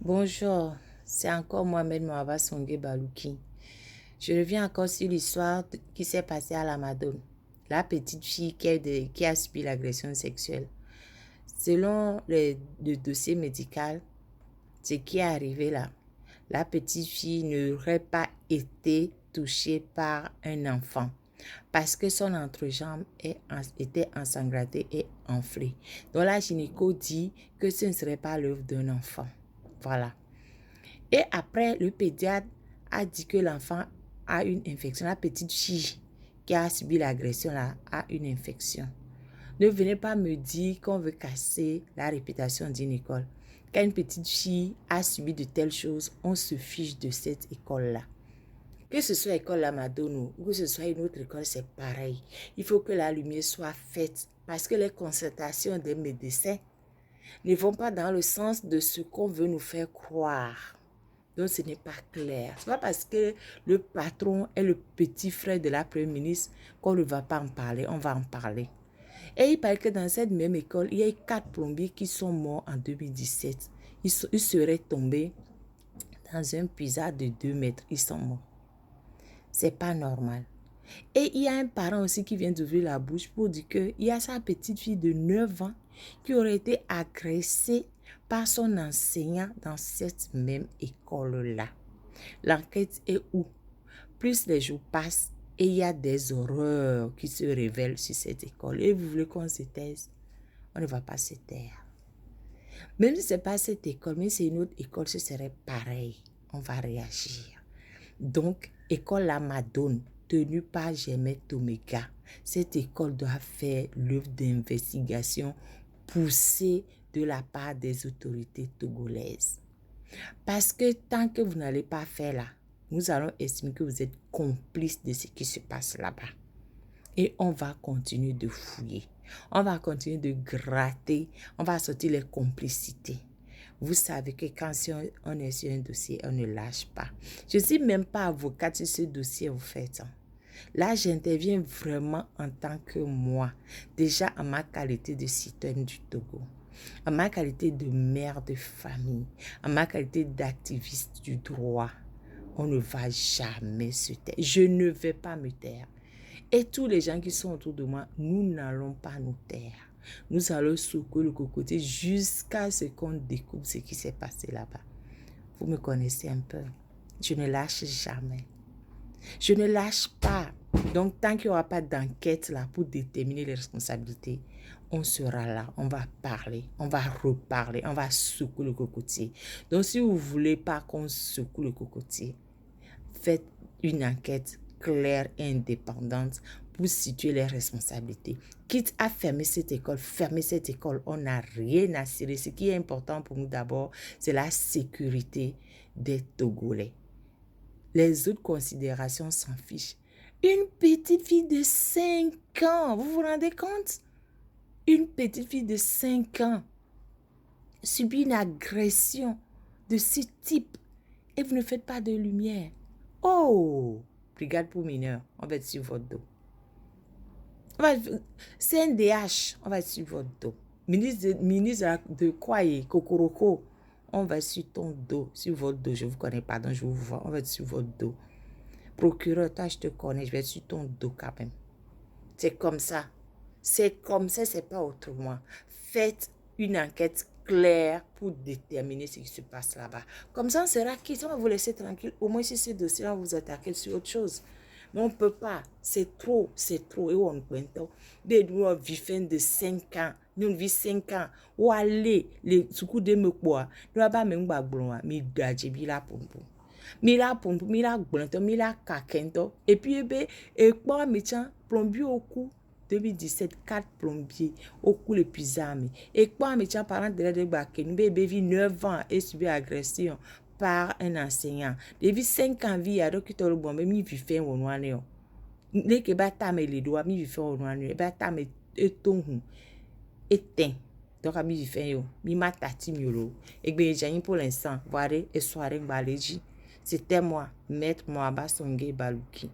Bonjour, c'est encore moi-même Moaba Songé Balouki. Je reviens encore sur l'histoire qui s'est passée à la Madone, la petite fille qui a subi l'agression sexuelle. Selon le dossier médical, ce qui est arrivé là, la petite fille n'aurait pas été touchée par un enfant parce que son entrejambe était ensanglantée et enflée. Donc la gynéco dit que ce ne serait pas l'œuvre d'un enfant. Voilà. Et après, le pédiatre a dit que l'enfant a une infection. La petite fille qui a subi l'agression là a une infection. Ne venez pas me dire qu'on veut casser la réputation d'une école. Quand une petite fille a subi de telles choses, on se fiche de cette école-là. Que ce soit l'école La Madone ou que ce soit une autre école, c'est pareil. Il faut que la lumière soit faite parce que les consultations des médecins ne vont pas dans le sens de ce qu'on veut nous faire croire. Donc, ce n'est pas clair. Ce n'est pas parce que le patron est le petit frère de la première ministre qu'on ne va pas en parler. On va en parler. Et il paraît que dans cette même école, il y a eu 4 plombiers qui sont morts en 2017. Ils seraient tombés dans un puisard de 2 mètres. Ils sont morts. C'est pas normal. Et il y a un parent aussi qui vient d'ouvrir la bouche pour dire qu'il y a sa petite fille de 9 ans qui aurait été agressée par son enseignant dans cette même école-là. L'enquête est où? Plus les jours passent et il y a des horreurs qui se révèlent sur cette école. Et vous voulez qu'on se taise? On ne va pas se taire. Même si ce n'est pas cette école, mais c'est une autre école, ce serait pareil. On va réagir. Donc, école La Madone, tenue par Germain Tomega. Cette école doit faire l'œuvre d'investigation poussée de la part des autorités togolaises. Parce que tant que vous n'allez pas faire là, nous allons estimer que vous êtes complice de ce qui se passe là-bas. Et on va continuer de fouiller. On va continuer de gratter. On va sortir les complicités. Vous savez que quand on est sur un dossier, on ne lâche pas. Je ne suis même pas avocate sur ce dossier, vous faites. Là, j'interviens vraiment en tant que moi, déjà en ma qualité de citoyenne du Togo, en ma qualité de mère de famille, en ma qualité d'activiste du droit. On ne va jamais se taire. Je ne vais pas me taire. Et tous les gens qui sont autour de moi, nous n'allons pas nous taire. Nous allons secouer le cocotier jusqu'à ce qu'on découvre ce qui s'est passé là-bas. Vous me connaissez un peu. Je ne lâche jamais. Je ne lâche pas. Donc, tant qu'il n'y aura pas d'enquête là pour déterminer les responsabilités, on sera là, on va parler, on va reparler, on va secouer le cocotier. Donc, si vous ne voulez pas qu'on secoue le cocotier, faites une enquête claire et indépendante pour situer les responsabilités. Quitte à fermer cette école, on n'a rien à cirer. Ce qui est important pour nous d'abord, c'est la sécurité des Togolais. Les autres considérations s'en fichent. Une petite fille de 5 ans, vous vous rendez compte? Une petite fille de 5 ans subit une agression de ce type et vous ne faites pas de lumière. Oh, brigade pour mineurs, on va être sur votre dos. CNDH, on va être sur votre dos. Ministre de quoi Kokoroko, on va être sur ton dos, sur votre dos. Je ne vous connais pas, donc je vous vois, on va être sur votre dos. Procureur, toi, je te connais, je vais être sur ton dos quand même. C'est comme ça. C'est comme ça, c'est pas autrement. Faites une enquête claire pour déterminer ce qui se passe là-bas. Comme ça, on sera quitte, on va vous laisser tranquille. Au moins, si ce dossier, on va vous attaquer sur autre chose. Mais on ne peut pas. C'est trop. Et on peut pas. Des nous vivons de 5 ans. Nous vivons 5 ans. Ou aller, les soukou de me quoi. Nous n'avons pas même pas blonde. Mais d'adje, bila pompo. Mila pompo, mila blonde, mila kakento. Et puis, et quoi, méchant, plombier au cou. 2017, 4 plombiers au cou le pisami. Et quoi, mes parents de la bébé vit 9 ans et subit agression par un enseignant. Depuis 5 ans, vie à l'hôpital le bon, mais mi vit fait au noir. Ne que bata me les doigts, mi vit fait au noir. Bata me etonhu. Éteint. Donc, mi vit fait yo. Mi ma tati miolo. Et bien, j'ai pour l'instant, voir et soirée baléji. C'était moi, Maître Moaba Songé Balouki.